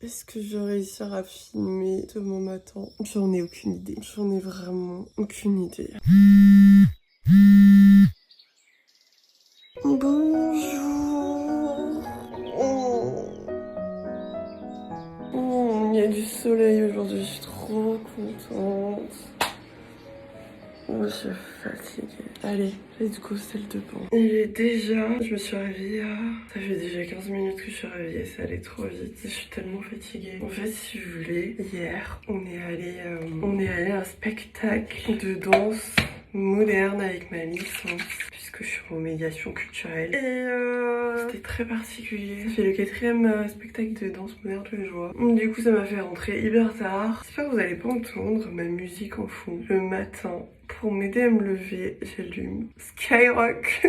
Est-ce que je vais réussir à filmer demain matin? J'en ai aucune idée. J'en ai vraiment aucune idée. Bonjour. Il y a du soleil aujourd'hui, je suis trop contente. Je suis fatiguée. Allez, let's go, salle de bain. Je me suis réveillée ça fait déjà 15 minutes que je suis réveillée, ça allait trop vite. Je suis tellement fatiguée. En fait, si vous voulez, hier, on est allé à un spectacle de danse moderne avec ma licence, puisque je suis en médiation culturelle. Et c'était très particulier. Ça fait le 4e spectacle de danse moderne que je vois. Du coup, ça m'a fait rentrer hyper tard. J'espère que vous allez pas entendre ma musique en fond. Le matin, pour m'aider à me lever, j'allume Skyrock.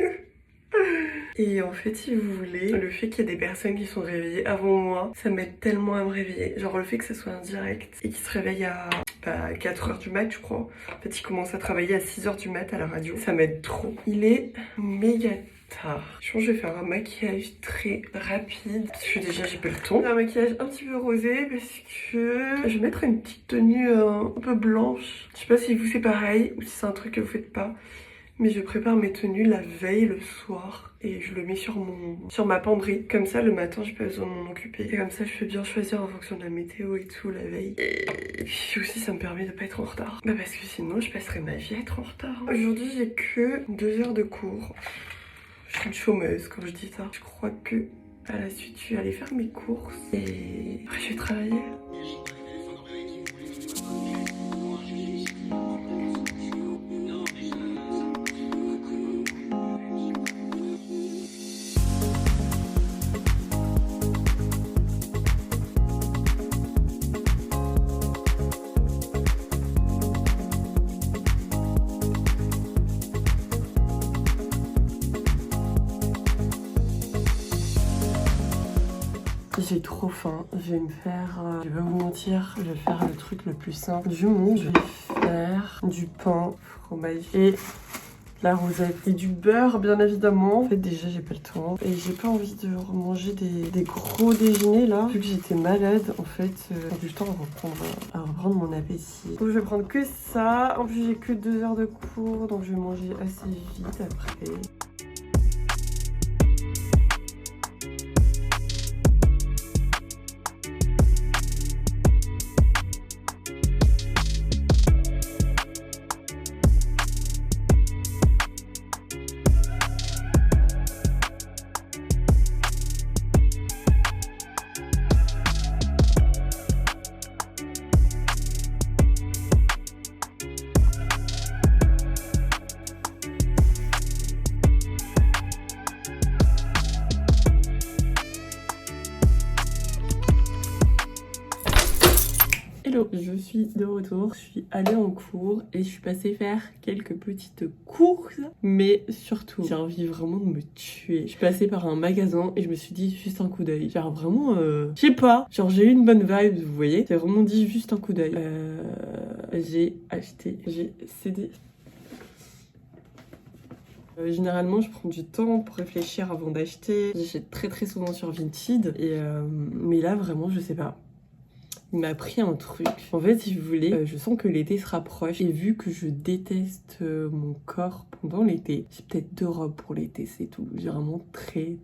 Et en fait, si vous voulez, le fait qu'il y ait des personnes qui sont réveillées avant moi, ça m'aide tellement à me réveiller. Genre le fait que ça soit un direct et qu'ils se réveillent à 4h du mat, je crois. En fait, ils commencent à travailler à 6h du mat à la radio. Ça m'aide trop. Il est méga tard. Je pense que je vais faire un maquillage très rapide parce que déjà j'ai pas le temps. Un maquillage un petit peu rosé parce que je vais mettre une petite tenue un peu blanche. Je sais pas si vous c'est pareil ou si c'est un truc que vous faites pas. Mais je prépare mes tenues la veille, le soir, et je le mets sur ma penderie. Comme ça, le matin, j'ai pas besoin de m'en occuper. Et comme ça, je peux bien choisir en fonction de la météo et tout la veille. Et puis aussi, ça me permet de pas être en retard. Bah parce que sinon, je passerais ma vie à être en retard. Aujourd'hui, j'ai que 2 heures de cours. Je suis une chômeuse quand je dis ça. Je crois que à la suite, je vais aller faire mes courses et après, je vais travailler. J'ai trop faim, je vais me faire, je vais pas vous mentir, je vais faire le truc le plus simple du monde. Je vais faire du pain, fromage et de la rosette et du beurre bien évidemment. En fait déjà j'ai pas le temps et j'ai pas envie de remanger des gros déjeuners là. Vu que j'étais malade en fait, j'ai du temps à reprendre mon appétit. Donc je vais prendre que ça, en plus j'ai que 2 heures de cours donc je vais manger assez vite après. Hello, je suis de retour, je suis allée en cours et je suis passée faire quelques petites courses, mais surtout j'ai envie vraiment de me tuer. Je suis passée par un magasin et je me suis dit juste un coup d'œil, genre vraiment, je sais pas, genre j'ai eu une bonne vibe, vous voyez, j'ai vraiment dit juste un coup d'œil. J'ai cédé. Généralement, je prends du temps pour réfléchir avant d'acheter. J'achète très souvent sur Vinted mais là vraiment, je sais pas. Il m'a pris un truc. En fait, si vous voulez, je sens que l'été se rapproche. Et vu que je déteste mon corps pendant l'été, j'ai peut-être 2 robes pour l'été, c'est tout. J'ai vraiment très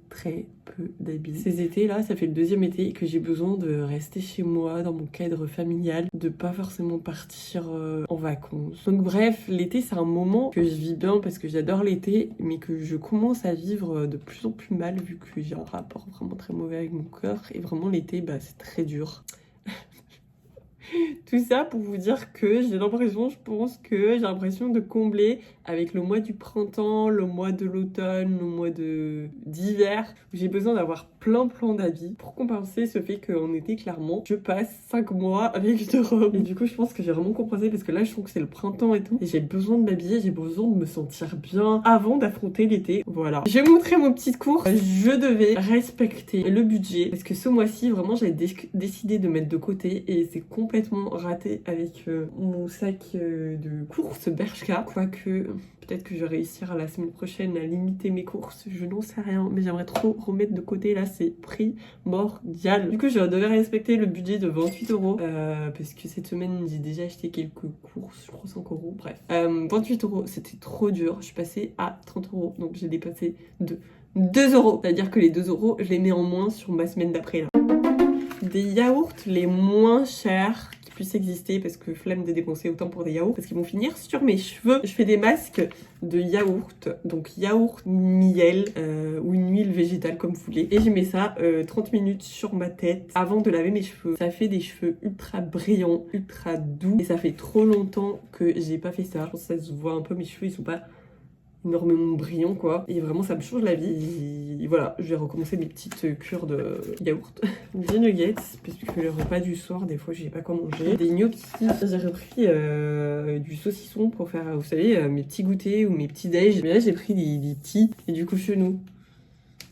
peu d'habits. Ces étés-là, ça fait le 2e été que j'ai besoin de rester chez moi, dans mon cadre familial, de pas forcément partir en vacances. Donc bref, l'été, c'est un moment que je vis bien parce que j'adore l'été, mais que je commence à vivre de plus en plus mal vu que j'ai un rapport vraiment très mauvais avec mon corps. Et vraiment, l'été, bah, c'est très dur. Tout ça pour vous dire que j'ai l'impression, je pense que j'ai l'impression de combler avec le mois du printemps, le mois de l'automne, le mois d'hiver, où j'ai besoin d'avoir plein d'habits pour compenser ce fait qu'en été, clairement, je passe 5 mois avec 2 robes. Et du coup, je pense que j'ai vraiment compensé parce que là, je trouve que c'est le printemps et tout. Et j'ai besoin de m'habiller, j'ai besoin de me sentir bien avant d'affronter l'été. Voilà. J'ai montré mon petit cours. Je devais respecter le budget parce que ce mois-ci, vraiment, j'avais décidé de mettre de côté et c'est complètement raté avec mon sac de course Bershka. Quoique, Peut-être que je vais réussir la semaine prochaine à limiter mes courses, je n'en sais rien. Mais j'aimerais trop remettre de côté, là c'est primordial. Du coup je devais respecter le budget de 28 €. Parce que cette semaine j'ai déjà acheté quelques courses, je crois 5 €, bref. 28 €, c'était trop dur. Je suis passée à 30 €, donc j'ai dépassé de 2 €. C'est-à-dire que les 2 €, je les mets en moins sur ma semaine d'après là. Des yaourts les moins chers qui puissent exister, parce que flemme de dépenser autant pour des yaourts parce qu'ils vont finir sur mes cheveux. Je fais des masques de yaourt, donc yaourt miel ou une huile végétale comme vous voulez, et je mets ça 30 minutes sur ma tête avant de laver mes cheveux. Ça fait des cheveux ultra brillants, ultra doux, et ça fait trop longtemps que j'ai pas fait ça. Je pense que ça se voit un peu, mes cheveux ils sont pas énormément brillant quoi, et vraiment ça me change la vie. Et voilà, je vais recommencer mes petites cures de yaourt. Des nuggets, parce que le repas du soir des fois j'ai pas quoi manger. Des gnocchis, j'ai repris du saucisson pour faire, vous savez, mes petits goûters ou mes petits déj. Mais là j'ai pris des tea, et du coup chez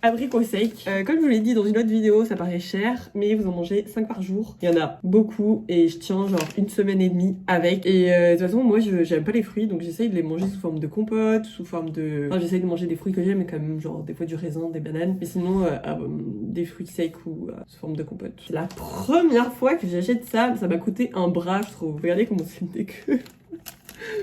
abricot sec. Comme je vous l'ai dit dans une autre vidéo, ça paraît cher, mais vous en mangez 5 par jour. Il y en a beaucoup et je tiens genre une semaine et demie avec. Et de toute façon, moi j'aime pas les fruits, donc j'essaye de les manger sous forme de compote, sous forme de... Enfin, j'essaye de manger des fruits que j'aime, mais quand même genre des fois du raisin, des bananes. Mais sinon, des fruits secs ou sous forme de compote. C'est la première fois que j'achète ça, ça m'a coûté un bras, je trouve. Regardez comment c'est dégueu.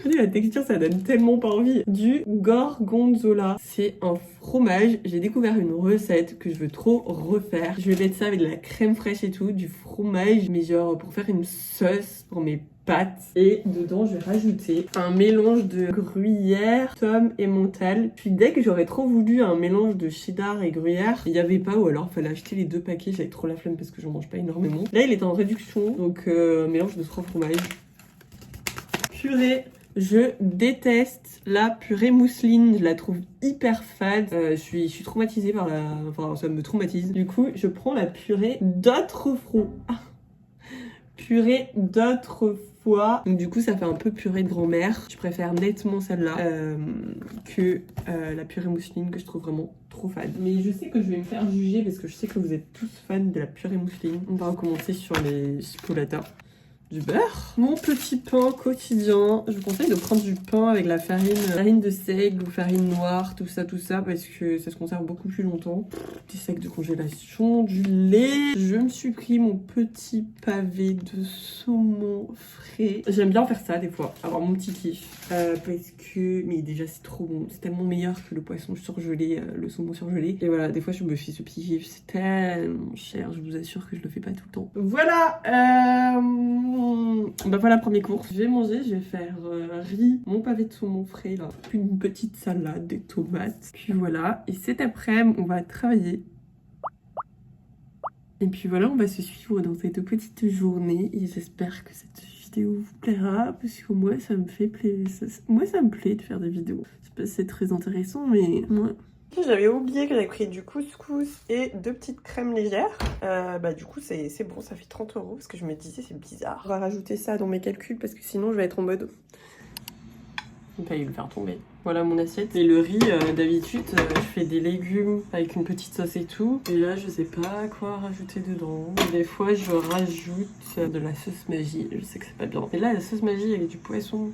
La texture ça donne tellement pas envie. Du gorgonzola, c'est un fromage. J'ai découvert une recette que je veux trop refaire. Je vais mettre ça avec de la crème fraîche et tout, du fromage, mais genre pour faire une sauce pour mes pâtes. Et dedans je vais rajouter un mélange de gruyère, tomme et mental. Puis dès que j'aurais trop voulu un mélange de cheddar et gruyère, il n'y avait pas, ou alors fallait acheter les 2 paquets. J'avais trop la flemme parce que j'en mange pas énormément. Là il est en réduction, donc mélange de 3 fromages. Purée, je déteste la purée mousseline, je la trouve hyper fade. Je suis traumatisée par la... Enfin, ça me traumatise. Du coup, je prends la purée d'autrefois. Purée d'autrefois. Donc du coup, ça fait un peu purée de grand-mère. Je préfère nettement celle-là que la purée mousseline que je trouve vraiment trop fade. Mais je sais que je vais me faire juger parce que je sais que vous êtes tous fans de la purée mousseline. On va recommencer sur les chipolatas. Du beurre. Mon petit pain quotidien. Je vous conseille de prendre du pain avec la farine de seigle ou farine noire, tout ça, parce que ça se conserve beaucoup plus longtemps. Des sacs de congélation, du lait. Je me suis pris mon petit pavé de saumon frais. J'aime bien faire ça des fois, avoir mon petit kiff. Parce que, mais déjà c'est trop bon. C'est tellement meilleur que le poisson surgelé, le saumon surgelé. Et voilà, des fois je me fais ce petit kiff. C'est tellement cher, je vous assure que je le fais pas tout le temps. Voilà. Bah voilà, premier cours. Je vais manger, je vais faire riz, mon pavé de saumon frais là, puis une petite salade, des tomates. Puis voilà, et cet après-midi, on va travailler. Et puis voilà, on va se suivre dans cette petite journée et j'espère que cette vidéo vous plaira parce que moi ça me fait plaisir. Moi ça me plaît de faire des vidéos. Je sais pas si c'est très intéressant, mais moi... J'avais oublié que j'avais pris du couscous et 2 petites crèmes légères. Bah du coup c'est bon, ça fait 30 € parce que je me disais c'est bizarre. On va rajouter ça dans mes calculs parce que sinon je vais être en mode... Je vais pas le faire tomber. Voilà mon assiette. Et le riz, d'habitude, je fais des légumes avec une petite sauce et tout. Et là, je sais pas quoi rajouter dedans. Des fois, je rajoute de la sauce magie. Je sais que c'est pas bien. Et là, la sauce magie avec du poisson.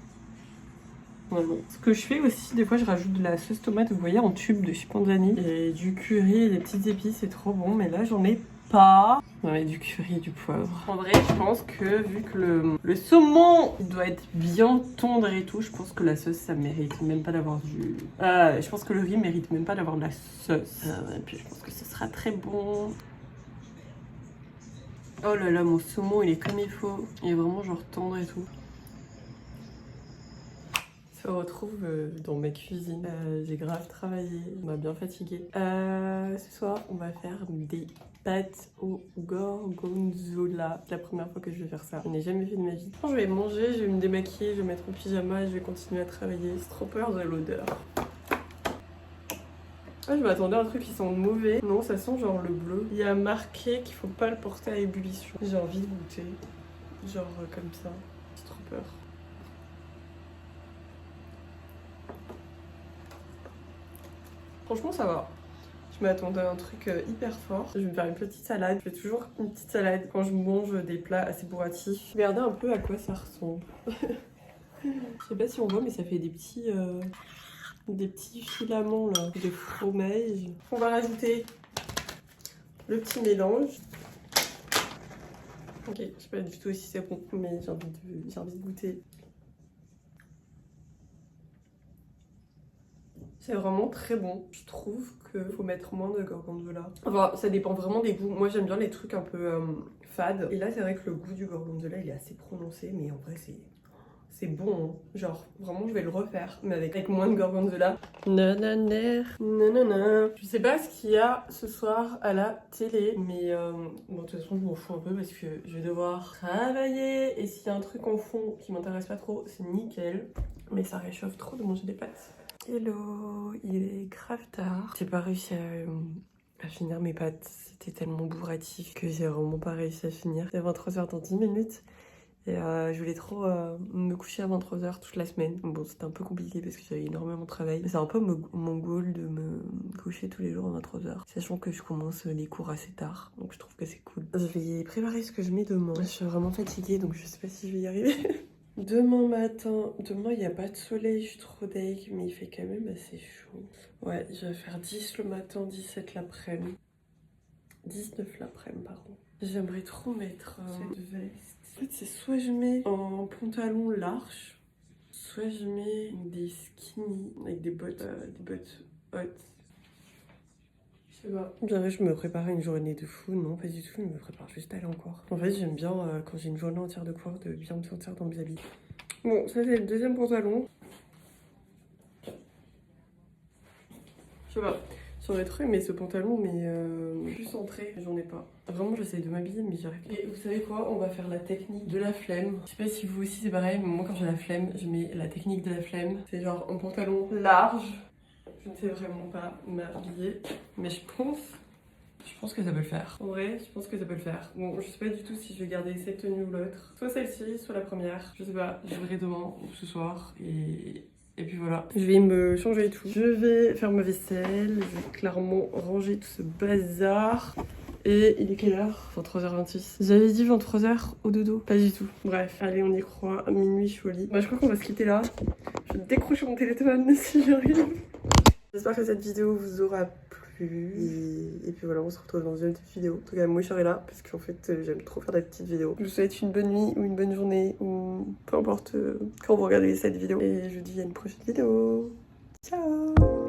Ouais, bon. Ce que je fais aussi, des fois, je rajoute de la sauce tomate, vous voyez, en tube de chez Panzani. Et du curry et des petites épices, c'est trop bon. Mais là, j'en ai pas. Ouais, du curry et du poivre. En vrai, je pense que vu que le saumon doit être bien tendre et tout, je pense que la sauce, ça mérite même pas d'avoir du... je pense que le riz mérite même pas d'avoir de la sauce. Et puis je pense que ce sera très bon. Oh là là, mon saumon, il est comme il faut. Il est vraiment genre tendre et tout. Se retrouve dans ma cuisine. J'ai grave travaillé, on m'a bien fatiguée. Ce soir, on va faire des pâtes au gorgonzola. C'est la première fois que je vais faire ça. Je n'ai jamais fait de ma vie. Quand je vais manger, je vais me démaquiller, je vais mettre en pyjama et je vais continuer à travailler. J'ai trop peur de l'odeur. Ah, je m'attendais à un truc qui sent mauvais. Non, ça sent genre le bleu. Il y a marqué qu'il faut pas le porter à ébullition. J'ai envie de goûter. Genre comme ça. J'ai trop peur. Franchement, ça va. Je m'attendais à un truc hyper fort. Je vais me faire une petite salade. Je fais toujours une petite salade quand je mange des plats assez bourratifs. Regardez un peu à quoi ça ressemble. Je sais pas si on voit, mais ça fait des petits... des petits filaments là, de fromage. On va rajouter le petit mélange. Ok, je sais pas du tout si c'est bon, mais j'ai envie de goûter. C'est vraiment très bon. Je trouve qu'il faut mettre moins de gorgonzola. Enfin, ça dépend vraiment des goûts. Moi, j'aime bien les trucs un peu fades. Et là, c'est vrai que le goût du gorgonzola, il est assez prononcé. Mais en vrai, c'est bon. Hein. Genre, vraiment, je vais le refaire. Mais avec moins de gorgonzola. Nanana. Nanana. Je sais pas ce qu'il y a ce soir à la télé. Mais bon, de toute façon, je m'en fous un peu parce que je vais devoir travailler. Et s'il y a un truc en fond qui m'intéresse pas trop, c'est nickel. Mais ça réchauffe trop de manger des pâtes. Hello, il est grave tard. J'ai pas réussi à finir mes pâtes. C'était tellement bourratif que j'ai vraiment pas réussi à finir. C'est 23h dans 10 minutes. Et je voulais trop me coucher à 23h toute la semaine. Bon, c'était un peu compliqué parce que j'avais énormément de travail. C'est un peu mon goal de me coucher tous les jours à 23h. Sachant que je commence les cours assez tard. Donc je trouve que c'est cool. Je vais préparer ce que je mets demain. Je suis vraiment fatiguée donc je sais pas si je vais y arriver. Demain matin, demain il n'y a pas de soleil, je suis trop deg, mais il fait quand même assez chaud. Ouais, je vais faire 10 le matin, 17 l'après-midi. 19 l'après-midi, pardon. J'aimerais trop mettre cette veste. En fait, c'est soit je mets un pantalon large, soit je mets des skinny avec des bottes hautes. Je sais pas. Bien, je me prépare une journée de fou. Non, pas du tout, je me prépare juste à aller en cours. En fait, j'aime bien quand j'ai une journée entière de cours de bien me sentir dans mes habits. Bon, ça c'est le deuxième pantalon. Je sais pas, j'aurais trop aimé ce pantalon, mais plus centré, j'en ai pas. Vraiment, j'essaie de m'habiller, mais j'y arrive pas. Et vous savez quoi? On va faire la technique de la flemme. Je sais pas si vous aussi c'est pareil, mais moi quand j'ai la flemme, je mets la technique de la flemme. C'est genre un pantalon large. Je ne sais vraiment pas m'habiller, mais je pense que ça peut le faire. En vrai, je pense que ça peut le faire. Bon, je sais pas du tout si je vais garder cette tenue ou l'autre. Soit celle-ci, soit la première. Je sais pas, je verrai demain ou ce soir. Et puis voilà. Je vais me changer et tout. Je vais faire ma vaisselle. Je vais clairement ranger tout ce bazar. Et il est quelle heure? 23h26. J'avais dit 23h au dodo. Pas du tout. Bref, allez, on y croit. À minuit, je suis au lit. Bah, je crois qu'on va se quitter là. Je vais décrocher mon téléphone si j'arrive. J'espère que cette vidéo vous aura plu. Et puis voilà, on se retrouve dans une petite vidéo. En tout cas, moi je serai là parce qu'en fait, j'aime trop faire des petites vidéos. Je vous souhaite une bonne nuit ou une bonne journée ou peu importe quand vous regardez cette vidéo. Et je vous dis à une prochaine vidéo. Ciao!